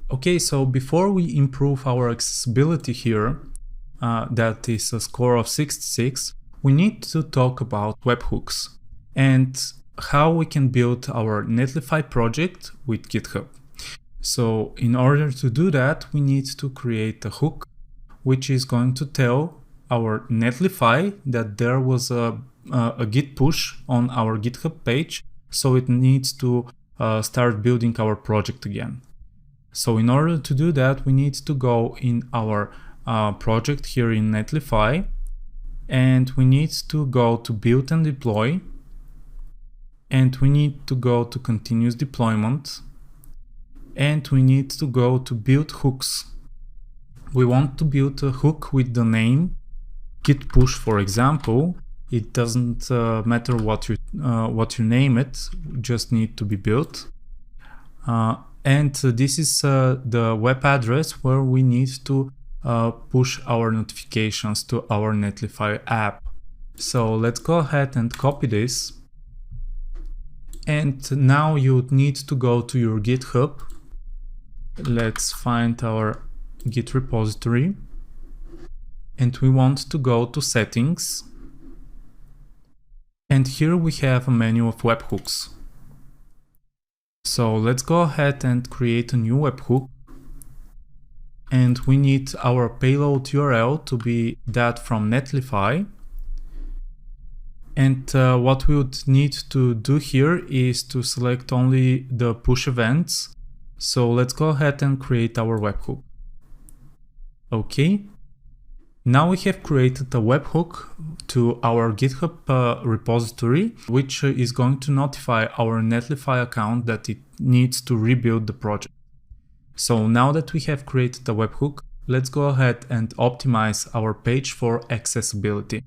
Okay, so before we improve our accessibility here, that is a score of 66, we need to talk about webhooks and how we can build our Netlify project with GitHub. So in order to do that, we need to create a hook which is going to tell our Netlify that there was a git push on our GitHub page, so it needs to start building our project again. So in order to do that, we need to go in our project here in Netlify, and we need to go to build and deploy, and we need to go to continuous deployment, and we need to go to build hooks. We want to build a hook with the name git push, for example. It doesn't matter what you name it, just need to be built. And this is the web address where we need to push our notifications to our Netlify app. So let's go ahead and copy this. And now you need to go to your GitHub. Let's find our Git repository. And we want to go to settings. And here we have a menu of webhooks. So let's go ahead and create a new webhook. And we need our payload URL to be that from Netlify. And what we would need to do here is to select only the push events. So let's go ahead and create our webhook. Okay. Now we have created a webhook to our GitHub repository, which is going to notify our Netlify account that it needs to rebuild the project. So now that we have created a webhook, let's go ahead and optimize our page for accessibility.